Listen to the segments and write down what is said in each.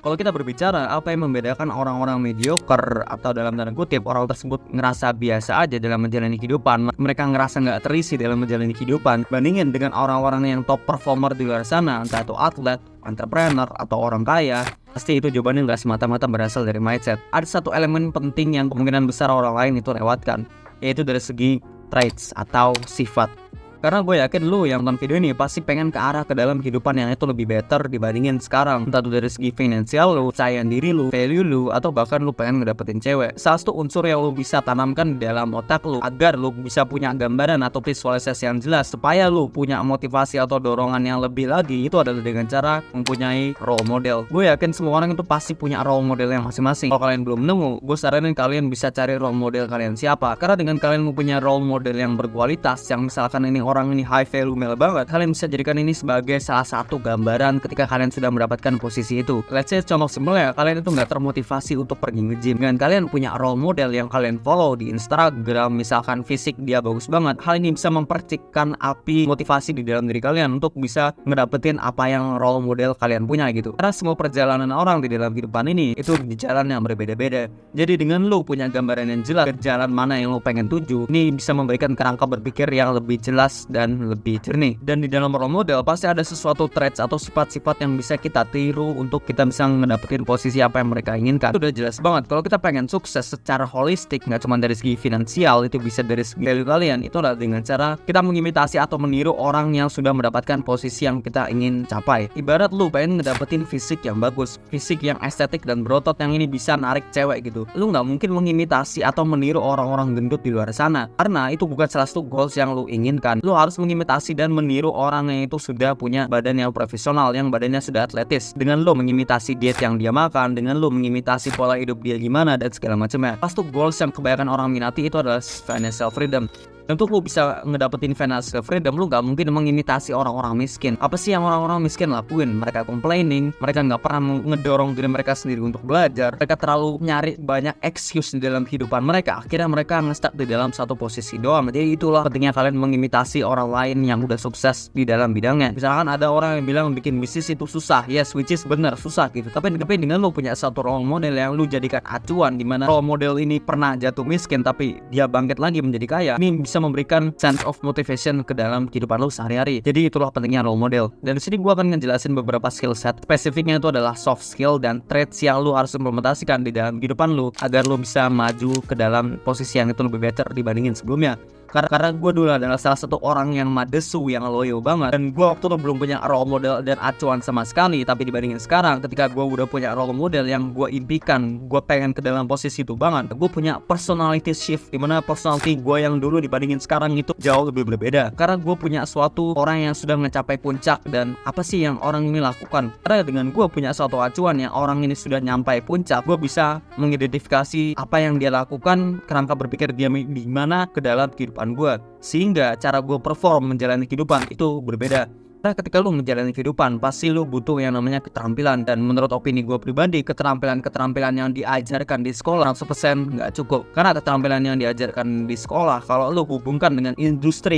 Kalau kita berbicara apa yang membedakan orang-orang mediocre atau dalam tanda kutip orang tersebut ngerasa biasa aja dalam menjalani kehidupan, mereka ngerasa nggak terisi dalam menjalani kehidupan, bandingin dengan orang-orang yang top performer di luar sana, entah itu atlet, entrepreneur, atau orang kaya, pasti itu jawabannya nggak semata-mata berasal dari mindset. Ada satu elemen penting yang kemungkinan besar orang lain itu lewatkan, yaitu dari segi traits atau sifat. Karena gue yakin lu yang nonton video ini pasti pengen ke arah ke dalam kehidupan yang itu lebih better dibandingin sekarang. Entah itu dari segi finansial lu, sayang diri lu, value lu, atau bahkan lu pengen ngedapetin cewek. Salah satu unsur yang lu bisa tanamkan di dalam otak lu agar lu bisa punya gambaran atau visualisasi yang jelas supaya lu punya motivasi atau dorongan yang lebih lagi, itu adalah dengan cara mempunyai role model. Gue yakin semua orang itu pasti punya role model yang masing-masing. Kalau kalian belum nemu, gue saranin kalian bisa cari role model kalian siapa. Karena dengan kalian mempunyai role model yang berkualitas, yang misalkan ini orang ini high value male banget, kalian bisa jadikan ini sebagai salah satu gambaran ketika kalian sudah mendapatkan posisi itu. Let's say contoh simpelnya, kalian itu nggak termotivasi untuk pergi nge-gym. Dengan kalian punya role model yang kalian follow di Instagram, misalkan fisik dia bagus banget, hal ini bisa mempercikkan api motivasi di dalam diri kalian untuk bisa ngedapetin apa yang role model kalian punya gitu. Karena semua perjalanan orang di dalam kehidupan ini itu di jalan yang berbeda-beda. Jadi dengan lu punya gambaran yang jelas ke jalan mana yang lu pengen tuju, ini bisa memberikan kerangka berpikir yang lebih jelas dan lebih jernih. Dan di dalam role model pasti ada sesuatu traits atau sifat-sifat yang bisa kita tiru untuk kita bisa ngedapetin posisi apa yang mereka inginkan. Itu udah jelas banget. Kalau kita pengen sukses secara holistik, nggak cuma dari segi finansial, itu bisa dari segi value kalian, itu adalah dengan cara kita mengimitasi atau meniru orang yang sudah mendapatkan posisi yang kita ingin capai. Ibarat lu pengen ngedapetin fisik yang bagus, fisik yang estetik dan berotot yang ini bisa narik cewek gitu, lu nggak mungkin mengimitasi atau meniru orang-orang gendut di luar sana, karena itu bukan salah satu goals yang lu inginkan. Lu harus mengimitasi dan meniru orang yang itu sudah punya badan yang profesional, yang badannya sudah atletis. Dengan lo mengimitasi diet yang dia makan, dengan lo mengimitasi pola hidup dia gimana dan segala macamnya. Pas tuh goals yang kebanyakan orang minati itu adalah financial freedom. Untuk lu bisa ngedapetin financial freedom, lu gak mungkin mengimitasi orang-orang miskin. Apa sih yang orang-orang miskin lakuin? Mereka complaining, mereka gak pernah ngedorong diri mereka sendiri untuk belajar. Mereka terlalu nyari banyak excuse di dalam kehidupan mereka. Akhirnya mereka nge-stuck di dalam satu posisi doang. Jadi itulah pentingnya kalian mengimitasi orang lain yang udah sukses di dalam bidangnya. Misalkan ada orang yang bilang bikin bisnis itu susah, yes, which is bener, susah gitu. Tapi dengan lu punya satu role model yang lu jadikan acuan, dimana role model ini pernah jatuh miskin tapi dia bangkit lagi menjadi kaya, ini bisa memberikan sense of motivation ke dalam kehidupan lu sehari-hari. Jadi itulah pentingnya role model. Dan di sini gua akan ngejelasin beberapa skill set. Spesifiknya itu adalah soft skill dan traits yang lu harus implementasikan di dalam kehidupan lu agar lu bisa maju ke dalam posisi yang itu lebih better dibandingin sebelumnya. Karena gue dulu adalah salah satu orang yang madesu, yang loyo banget. Dan gue waktu itu belum punya role model dan acuan sama sekali. Tapi dibandingin sekarang, ketika gue udah punya role model yang gue impikan, gue pengen ke dalam posisi itu banget, gue punya personality shift, dimana personality gue yang dulu dibandingin sekarang itu jauh lebih berbeda. Karena gue punya suatu orang yang sudah mencapai puncak. Dan apa sih yang orang ini lakukan? Karena dengan gue punya suatu acuan yang orang ini sudah nyampai puncak, gue bisa mengidentifikasi apa yang dia lakukan, kerangka berpikir dia di mana ke dalam kehidupan gue, sehingga cara gue perform menjalani kehidupan itu berbeda. Nah, ketika lu menjalani kehidupan, pasti lu butuh yang namanya keterampilan. Dan menurut opini gue pribadi, keterampilan yang diajarkan di sekolah 100% nggak cukup. Karena keterampilan yang diajarkan di sekolah, kalau lu hubungkan dengan industri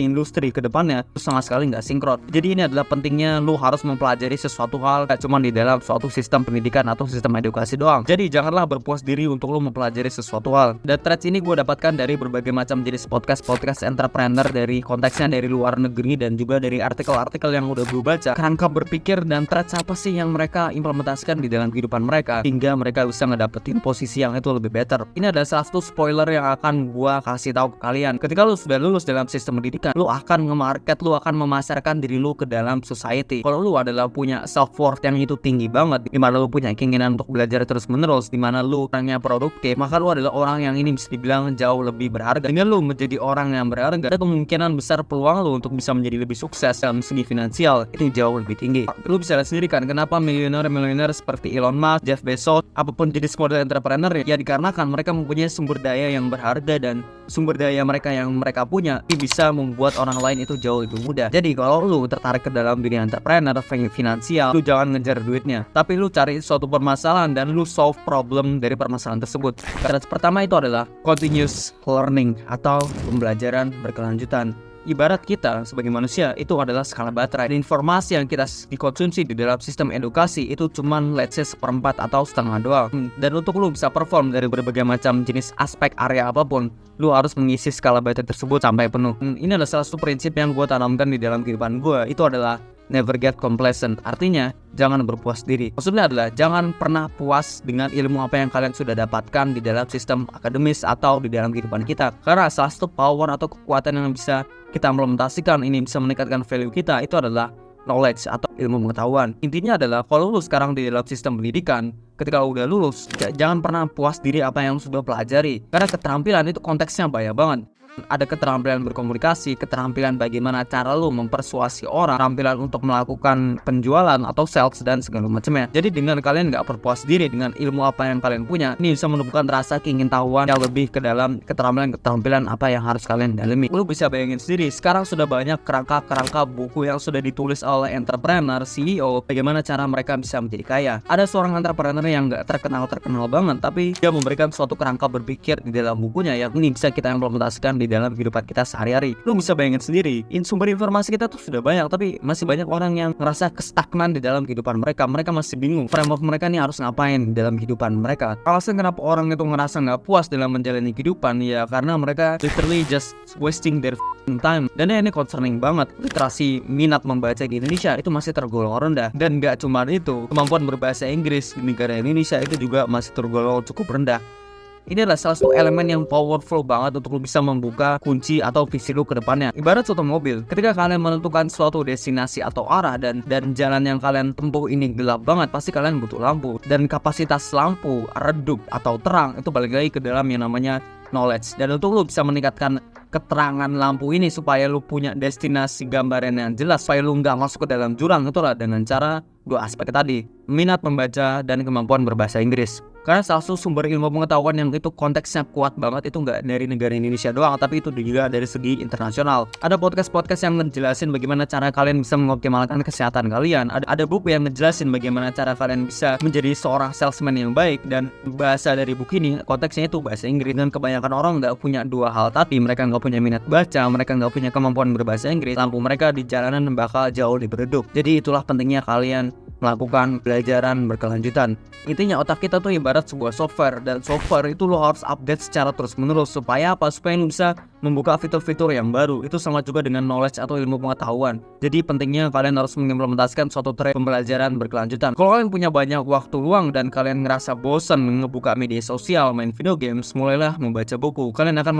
ke depannya, itu sama sekali nggak sinkron. Jadi ini adalah pentingnya lu harus mempelajari sesuatu hal, gak cuma di dalam suatu sistem pendidikan atau sistem edukasi doang. Jadi janganlah berpuas diri untuk lu mempelajari sesuatu hal. Dan threads ini gue dapatkan dari berbagai macam jenis podcast entrepreneur, dari konteksnya dari luar negeri dan juga dari artikel-artikel yang udah gue baca, kerangka berpikir dan traits apa sih yang mereka implementasikan di dalam kehidupan mereka hingga mereka bisa ngedapetin posisi yang itu lebih better. Ini adalah salah satu spoiler yang akan gue kasih tahu ke kalian. Ketika lu sudah lulus dalam sistem pendidikan, lu akan nge-market, lu akan memasarkan diri lu ke dalam society. Kalau lu adalah punya self worth yang itu tinggi banget, dimana lu punya keinginan untuk belajar terus menerus, dimana lu orangnya produktif, maka lu adalah orang yang ini bisa dibilang jauh lebih berharga. Dengan lu menjadi orang yang berharga, ada kemungkinan besar peluang lu untuk bisa menjadi lebih sukses dalam segi finansial itu jauh lebih tinggi. Lu bisa lihat sendiri kan kenapa miliuner seperti Elon Musk, Jeff Bezos, apapun jenis model entrepreneur ya dikarenakan mereka mempunyai sumber daya yang berharga, dan sumber daya mereka yang mereka punya ini bisa membuat orang lain itu jauh lebih mudah. Jadi kalau lu tertarik ke dalam dunia entrepreneur finansial, lu jangan ngejar duitnya, tapi lu cari suatu permasalahan dan lu solve problem dari permasalahan tersebut. Karena pertama itu adalah continuous learning atau pembelajaran berkelanjutan. Ibarat kita sebagai manusia itu adalah skala baterai. Dan informasi yang kita dikonsumsi di dalam sistem edukasi itu cuman let's say 1/4 atau setengah doang. Dan untuk lu bisa perform dari berbagai macam jenis aspek area apapun, lu harus mengisi skala baterai tersebut sampai penuh. Ini adalah salah satu prinsip yang gue tanamkan di dalam kehidupan gue. Itu adalah never get complacent. Artinya jangan berpuas diri. Maksudnya adalah jangan pernah puas dengan ilmu apa yang kalian sudah dapatkan di dalam sistem akademis atau di dalam kehidupan kita. Karena salah satu power atau kekuatan yang bisa kita implementasikan ini bisa meningkatkan value kita itu adalah knowledge atau ilmu pengetahuan. Intinya adalah kalau lu sekarang di dalam sistem pendidikan, ketika udah lulus, jangan pernah puas diri apa yang sudah pelajari. Karena keterampilan itu konteksnya banyak banget. Ada keterampilan berkomunikasi, keterampilan bagaimana cara lu mempersuasi orang, keterampilan untuk melakukan penjualan atau sales dan segala macamnya. Jadi dengan kalian gak berpuas diri dengan ilmu apa yang kalian punya, ini bisa menumbuhkan rasa keingintahuan yang lebih ke dalam keterampilan apa yang harus kalian dalami. Lu bisa bayangin sendiri, sekarang sudah banyak kerangka buku yang sudah ditulis oleh entrepreneur, CEO, bagaimana cara mereka bisa menjadi kaya. Ada seorang entrepreneur yang gak terkenal banget, tapi dia memberikan suatu kerangka berpikir di dalam bukunya yang ini bisa kita implementasikan di dalam kehidupan kita sehari-hari. Lu bisa bayangin sendiri, sumber informasi kita tuh sudah banyak, tapi masih banyak orang yang ngerasa kestagnan di dalam kehidupan mereka. Mereka masih bingung framework mereka nih harus ngapain di dalam kehidupan mereka. Alasan kenapa orang itu ngerasa nggak puas dalam menjalani kehidupan ya karena mereka literally just wasting their time. Dan ini concerning banget. Literasi minat membaca di Indonesia itu masih tergolong rendah. Dan nggak cuma itu, kemampuan berbahasa Inggris di negara Indonesia itu juga masih tergolong cukup rendah. Ini adalah salah satu elemen yang powerful banget untuk lu bisa membuka kunci atau visi lu ke depannya. Ibarat suatu mobil, ketika kalian menentukan suatu destinasi atau arah dan jalan yang kalian tempuh ini gelap banget, pasti kalian butuh lampu. Dan kapasitas lampu redup atau terang itu balik lagi ke dalam yang namanya knowledge. Dan untuk lu bisa meningkatkan keterangan lampu ini supaya lu punya destinasi gambaran yang jelas, supaya lu nggak masuk ke dalam jurang, itulah dengan cara dua aspek tadi, minat membaca dan kemampuan berbahasa Inggris. Karena salah satu sumber ilmu pengetahuan yang itu konteksnya kuat banget itu nggak dari negara Indonesia doang, tapi itu juga dari segi internasional. Ada podcast yang ngejelasin bagaimana cara kalian bisa mengoptimalkan kesehatan kalian. Ada buku yang ngejelasin bagaimana cara kalian bisa menjadi seorang salesman yang baik, dan bahasa dari buku ini konteksnya itu bahasa Inggris. Dan kebanyakan orang nggak punya dua hal tadi, mereka nggak punya minat baca, mereka nggak punya kemampuan berbahasa Inggris, lampu mereka di jalanan bakal jauh lebih redup. Jadi itulah pentingnya kalian melakukan pelajaran berkelanjutan. Intinya otak kita tuh ibarat sebuah software, dan software itu lo harus update secara terus menerus. Supaya apa? Supaya lo bisa membuka fitur-fitur yang baru. Itu sama juga dengan knowledge atau ilmu pengetahuan. Jadi pentingnya kalian harus mengimplementasikan suatu tren pembelajaran berkelanjutan. Kalau kalian punya banyak waktu luang dan kalian ngerasa bosan ngebuka media sosial, main video games, mulailah membaca buku. Kalian akan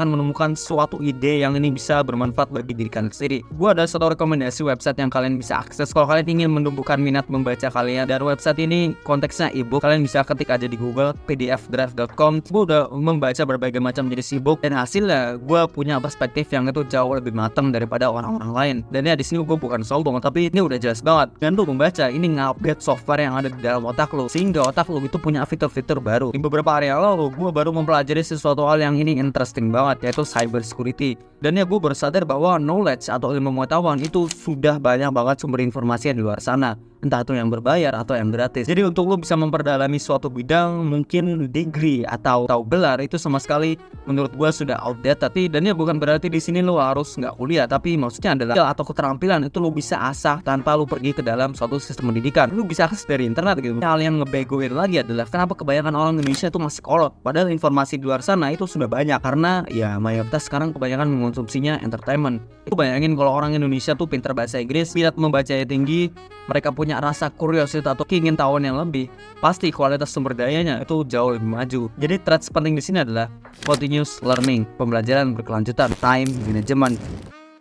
menemukan suatu ide yang ini bisa bermanfaat bagi diri kalian sendiri. Gua ada satu rekomendasi website yang kalian bisa akses kalau kalian ingin menumbuhkan minat membaca kalian. Dan website ini konteksnya ebook. Kalian bisa ketik aja di Google pdfdrive.com. Gue udah membaca berbagai macam jenis ebook, dan hasilnya gue punya perspektif yang itu jauh lebih matang daripada orang-orang lain. Dan ya di sini gue bukan sombong, tapi ini udah jelas banget. Dan lu membaca ini nge-update software yang ada di dalam otak lu, sehingga otak lu itu punya fitur-fitur baru. Di beberapa hari lalu gue baru mempelajari sesuatu hal yang ini interesting banget, yaitu cyber security. Dan ya gue bersadar bahwa knowledge atau ilmu pengetahuan itu sudah banyak banget sumber informasi di luar sana, entah itu yang berbayar atau yang gratis. Jadi untuk lo bisa memperdalami suatu bidang, mungkin degree atau gelar itu sama sekali menurut gue sudah outdated. Dan ya bukan berarti di sini lo harus nggak kuliah, tapi maksudnya adalah atau keterampilan itu lo bisa asah tanpa lo pergi ke dalam suatu sistem pendidikan. Lo bisa akses dari internet gitu. Hal yang ngebegoin lagi adalah kenapa kebanyakan orang Indonesia itu masih kolot, padahal informasi di luar sana itu sudah banyak. Karena ya mayoritas sekarang kebanyakan mengonsumsinya entertainment. Itu bayangin kalau orang Indonesia tuh pintar bahasa Inggris, minat membacanya tinggi, mereka punya rasa curiosity atau keingintahuan yang lebih, pasti kualitas sumber dayanya itu jauh lebih maju. Jadi traits penting di sini adalah continuous learning, pembelajaran berkelanjutan, time management.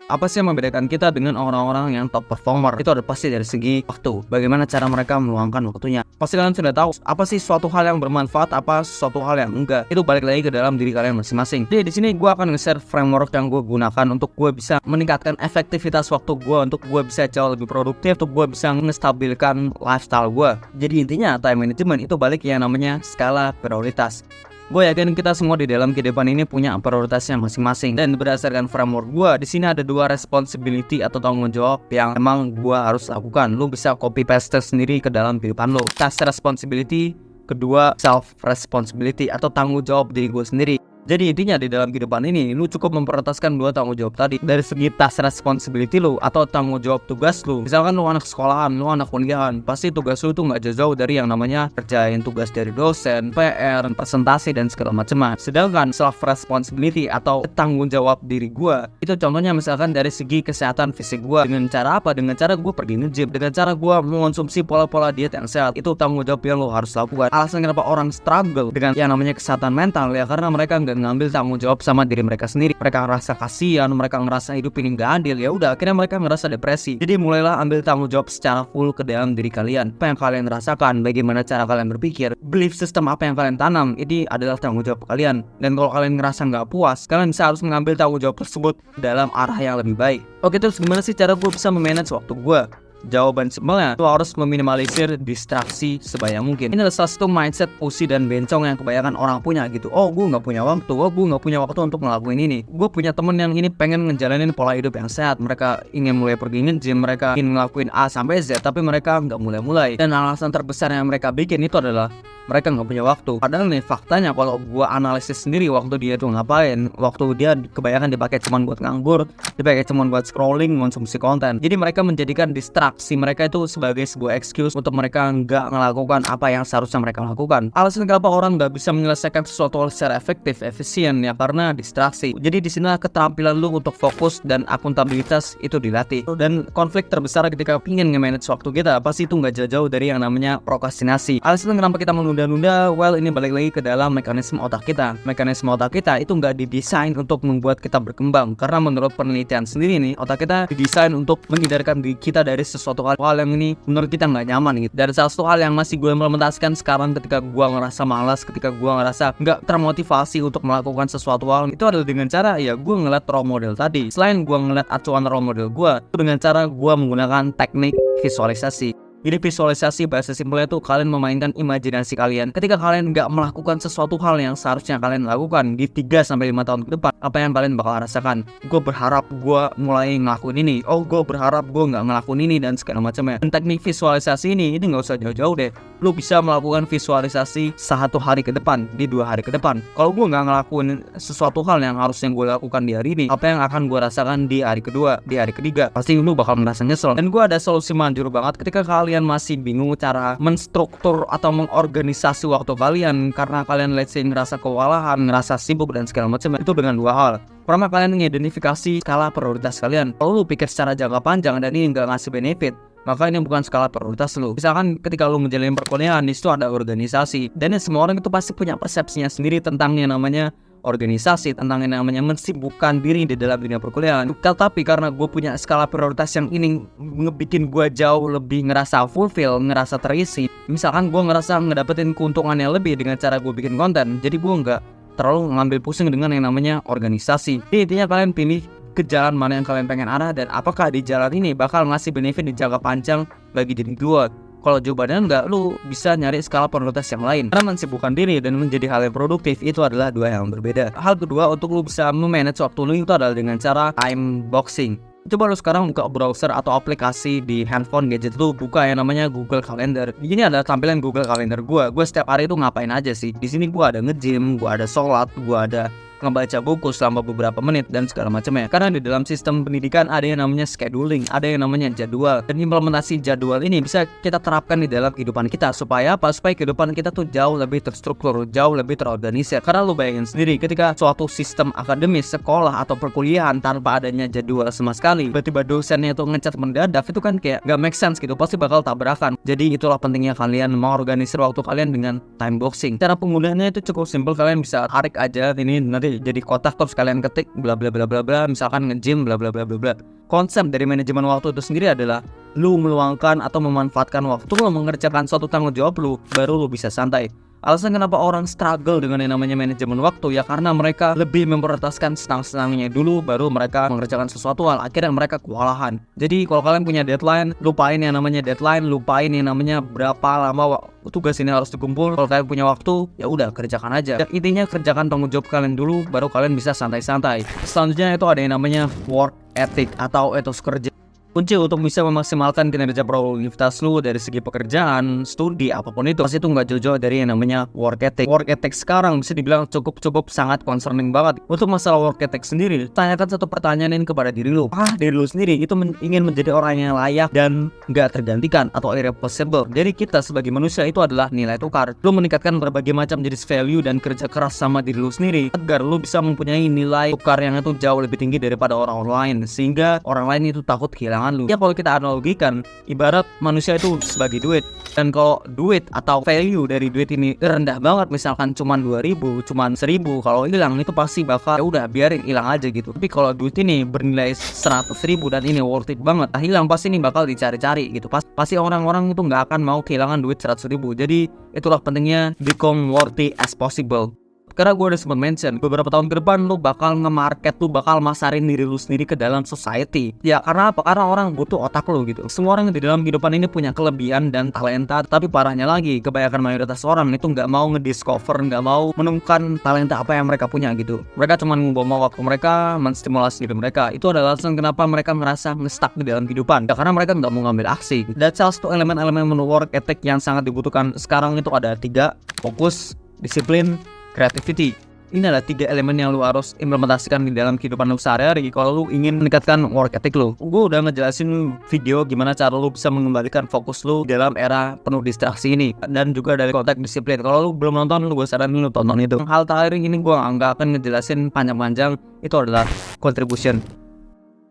Apa sih yang membedakan kita dengan orang-orang yang top performer? Itu ada pasti dari segi waktu. Bagaimana cara mereka meluangkan waktunya. Pasti kalian sudah tahu apa sih suatu hal yang bermanfaat, apa suatu hal yang enggak. Itu balik lagi ke dalam diri kalian masing-masing. Jadi di sini gue akan nge-share framework yang gue gunakan untuk gue bisa meningkatkan efektivitas waktu gue, untuk gue bisa jauh lebih produktif, untuk gue bisa ngestabilkan lifestyle gue. Jadi intinya time management itu balik yang namanya skala prioritas. Gue yakin kita semua di dalam kehidupan ini punya prioritasnya masing-masing, dan berdasarkan framework gue di sini ada dua responsibility atau tanggung jawab yang emang gue harus lakukan. Lu bisa copy paste sendiri ke dalam kehidupan lo. Task responsibility, kedua self responsibility atau tanggung jawab diri gue sendiri. Jadi intinya di dalam kehidupan ini lu cukup memprioritaskan dua tanggung jawab tadi. Dari segi task responsibility lu atau tanggung jawab tugas lu. Misalkan lu anak sekolahan, lu anak kuliahan, pasti tugas lu tuh nggak jauh-jauh dari yang namanya kerjain tugas dari dosen, PR, presentasi dan segala macam. Sedangkan self responsibility atau tanggung jawab diri gua itu contohnya misalkan dari segi kesehatan fisik gua. Dengan cara apa? Dengan cara gua pergi nge-gym, dengan cara gua mengonsumsi pola-pola diet yang sehat. Itu tanggung jawab yang lu harus lakukan. Alasan kenapa orang struggle dengan yang namanya kesehatan mental ya karena mereka nggak ngambil tanggung jawab sama diri mereka sendiri. Mereka ngerasa kasihan, mereka ngerasa hidup ini nggak adil, ya udah akhirnya mereka ngerasa depresi. Jadi mulailah ambil tanggung jawab secara full ke dalam diri kalian. Apa yang kalian rasakan, bagaimana cara kalian berpikir, belief system apa yang kalian tanam, ini adalah tanggung jawab kalian. Dan kalau kalian ngerasa nggak puas, kalian bisa harus mengambil tanggung jawab tersebut dalam arah yang lebih baik. Oke, terus gimana sih cara gue bisa memanage waktu gue? Jawaban simpelnya, lo harus meminimalisir distraksi sebanyak mungkin. Ini adalah salah satu mindset pusi dan bencong yang kebanyakan orang punya gitu. Oh, gue nggak punya waktu. Oh, gue nggak punya waktu untuk ngelakuin ini. Gue punya temen yang ini pengen ngejalanin pola hidup yang sehat. Mereka ingin mulai pergi nge-gym, mereka ingin ngelakuin A sampai Z, tapi mereka nggak mulai-mulai. Dan alasan terbesar yang mereka bikin itu adalah mereka nggak punya waktu. Padahal nih faktanya kalau gua analisis sendiri waktu dia tuh ngapain, waktu dia kebanyakan dipakai cuman buat nganggur, dipakai cuman buat scrolling, konsumsi konten. Jadi mereka menjadikan distraksi mereka itu sebagai sebuah excuse untuk mereka nggak melakukan apa yang seharusnya mereka lakukan. Alasan kenapa orang nggak bisa menyelesaikan sesuatu secara efektif, efisien ya karena distraksi. Jadi di sini keterampilan lu untuk fokus dan akuntabilitas itu dilatih. Dan konflik terbesar ketika ingin nge-manage waktu kita pasti itu nggak jauh-jauh dari yang namanya prokrastinasi. Alasan kenapa kita menunda-nunda, well ini balik lagi ke dalam mekanisme otak kita. Mekanisme otak kita itu nggak didesain untuk membuat kita berkembang. Karena menurut penelitian sendiri nih, otak kita didesain untuk menghindarkan diri kita dari sesuatu hal yang ini menurut kita nggak nyaman gitu. Dari salah satu hal yang masih gue implementasikan sekarang ketika gue ngerasa malas, ketika gue ngerasa nggak termotivasi untuk melakukan sesuatu hal, itu adalah dengan cara ya gue ngeliat role model tadi. Selain gue ngeliat acuan role model gue, itu dengan cara gue menggunakan teknik visualisasi. Jadi visualisasi bahasa simpelnya tuh kalian memainkan imajinasi kalian. Ketika kalian nggak melakukan sesuatu hal yang seharusnya kalian lakukan di 3-5 tahun ke depan, apa yang kalian bakal rasakan? Gue berharap gue mulai ngelakuin ini. Oh, gue berharap gue nggak ngelakuin ini dan segala macamnya. Dan teknik visualisasi ini nggak usah jauh-jauh deh. Lu bisa melakukan visualisasi 1 hari ke depan, di 2 hari ke depan. Kalau gue nggak ngelakuin sesuatu hal yang harusnya gue lakukan di hari ini, apa yang akan gue rasakan di hari kedua, di hari ketiga? Pasti lu bakal merasa nyesel. Dan gue ada solusi manjur banget ketika kalian masih bingung cara menstruktur atau mengorganisasi waktu kalian karena kalian let's say ngerasa kewalahan, ngerasa sibuk dan segala macam. Itu dengan 2 hal. Pertama, kalian mengidentifikasi skala prioritas kalian. Kalau lu pikir secara jangka panjang dan ini nggak ngasih benefit, maka ini bukan skala prioritas lu. Misalkan ketika lu menjalani perkuliahan, di situ ada organisasi, dan semua orang itu pasti punya persepsinya sendiri tentang yang namanya organisasi, tentang yang namanya mensibukkan diri di dalam dunia perkuliahan. Tapi karena gue punya skala prioritas yang ini ngebikin gue jauh lebih ngerasa fulfill, ngerasa terisi. Misalkan gue ngerasa ngedapetin keuntungan yang lebih dengan cara gue bikin konten, jadi gue nggak terlalu ngambil pusing dengan yang namanya organisasi. Jadi intinya kalian pilih ke jalan mana yang kalian pengen arah dan apakah di jalan ini bakal ngasih benefit di jangka panjang bagi diri gue. Kalau jawabannya enggak, lu bisa nyari skala prioritas yang lain. Karena mensibukkan diri dan menjadi hal yang produktif itu adalah 2 yang berbeda. Hal kedua untuk lu bisa memanage waktu lu itu adalah dengan cara time boxing. Coba lu sekarang buka browser atau aplikasi di handphone gadget lu, buka yang namanya Google Calendar. Ini adalah tampilan Google Calendar gua. Gua setiap hari itu ngapain aja sih? Di sini gua ada nge-gym, gua ada sholat, gua ada ngebaca buku selama beberapa menit dan segala macamnya. Karena di dalam sistem pendidikan ada yang namanya scheduling, ada yang namanya jadwal. Dan implementasi jadwal ini bisa kita terapkan di dalam kehidupan kita supaya apa? Supaya kehidupan kita tuh jauh lebih terstruktur, jauh lebih terorganisir. Karena lu bayangin sendiri ketika suatu sistem akademis, sekolah atau perkuliahan tanpa adanya jadwal sama sekali, tiba-tiba dosennya tuh ngecat mendadak, itu kan kayak gak make sense gitu, pasti bakal tabrakan. Jadi itulah pentingnya kalian mengorganisir waktu kalian dengan time boxing. Cara penggunaannya itu cukup simpel, kalian bisa tarik aja ini nanti jadi kotak terus kalian ketik bla bla bla bla bla, misalkan nge-gym bla bla bla bla bla. Konsep dari manajemen waktu itu sendiri adalah lu meluangkan atau memanfaatkan waktu lu mengerjakan suatu tanggung jawab lu, baru lu bisa santai. Alasan kenapa orang struggle dengan yang namanya manajemen waktu ya karena mereka lebih memprioritaskan senang-senangnya dulu baru mereka mengerjakan sesuatu hal, akhirnya mereka kewalahan. Jadi kalau kalian punya deadline, lupain yang namanya deadline, lupain yang namanya berapa lama tugas ini harus dikumpul. Kalau kalian punya waktu, ya udah kerjakan aja. Dan intinya kerjakan tanggung jawab kalian dulu baru kalian bisa santai-santai. Selanjutnya itu ada yang namanya work ethic atau etos kerja. Kunci untuk bisa memaksimalkan kinerja produktivitas lu dari segi pekerjaan, studi, apapun itu, pasti itu nggak jauh-jauh dari yang namanya work ethic. Work ethic sekarang bisa dibilang cukup sangat concerning banget. Untuk masalah work ethic sendiri, tanyakan satu pertanyaan ini kepada diri lu. Diri lu sendiri itu ingin menjadi orang yang layak dan nggak tergantikan atau irreplaceable. Jadi kita sebagai manusia itu adalah nilai tukar. Lu meningkatkan berbagai macam jenis value dan kerja keras sama diri lu sendiri agar lu bisa mempunyai nilai tukar yang itu jauh lebih tinggi daripada orang lain, sehingga orang lain itu takut kehilangan lu. Ya kalau kita analogikan, ibarat manusia itu sebagai duit, dan kalau duit atau value dari duit ini rendah banget, misalkan cuman 2.000, cuman 1.000, kalau hilang itu pasti bakal ya udah biarin hilang aja gitu. Tapi kalau duit ini bernilai 100.000 dan ini worth it banget, hilang pasti ini bakal dicari-cari gitu. Pasti orang-orang itu nggak akan mau kehilangan duit 100.000. Jadi itulah pentingnya become worthy as possible. Karena gue udah sempat mention, beberapa tahun ke depan lu bakal nge-market, lu bakal masarin diri lu sendiri ke dalam society. Ya karena apa? Karena orang butuh otak lu gitu. Semua orang di dalam kehidupan ini punya kelebihan dan talenta, tapi parahnya lagi, kebanyakan mayoritas orang itu nggak mau ngediscover, nggak mau menemukan talenta apa yang mereka punya gitu. Mereka cuma membuang waktu mereka, menstimulasi diri mereka. Itu adalah alasan kenapa mereka merasa nge-stuck di dalam kehidupan. Ya karena mereka nggak mau ngambil aksi. Dan salah satu elemen-elemen work ethic yang sangat dibutuhkan sekarang itu ada 3: fokus, disiplin, creativity. Ini adalah 3 elemen yang lu harus implementasikan di dalam kehidupan lu sehari-hari kalau lu ingin meningkatkan work ethic lu. Gue udah ngejelasin video gimana cara lu bisa mengembalikan fokus lu dalam era penuh distraksi ini, dan juga dari konteks disiplin. Kalau lu belum nonton, lu gue saranin lu tonton itu. Hal terakhir ini gue nggak akan ngejelasin panjang-panjang, itu adalah contribution.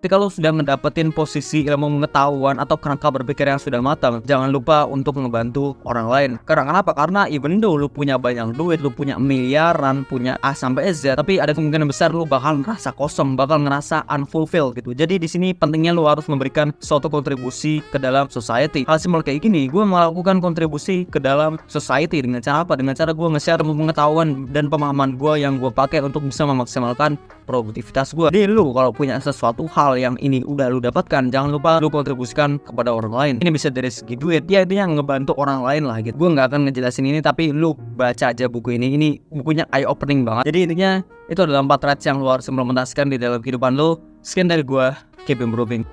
Ketika lu sudah ngedapetin posisi ilmu pengetahuan atau kerangka berpikir yang sudah matang, jangan lupa untuk ngebantu orang lain. Karena kenapa? Karena even though lu punya banyak duit, lu punya miliaran, punya A sampai Z, tapi ada kemungkinan besar lu bakal ngerasa kosong, bakal ngerasa unfulfilled gitu. Jadi di sini pentingnya lu harus memberikan suatu kontribusi ke dalam society. Hal simpel kayak gini, gue melakukan kontribusi ke dalam society dengan cara apa? Dengan cara gue nge-share pengetahuan dan pemahaman gue yang gue pakai untuk bisa memaksimalkan produktivitas gue. Jadi lu kalau punya sesuatu hal yang ini udah lu dapatkan, jangan lupa lu kontribusikan kepada orang lain. Ini bisa dari segi duit, ya intinya ngebantu orang lain lah gitu. Gue nggak akan ngejelasin ini, tapi lu baca aja buku ini. Ini bukunya eye opening banget. Jadi intinya itu adalah 4 traits yang lu harus implementasikan di dalam kehidupan lu. Sekian dari gue, keep improving.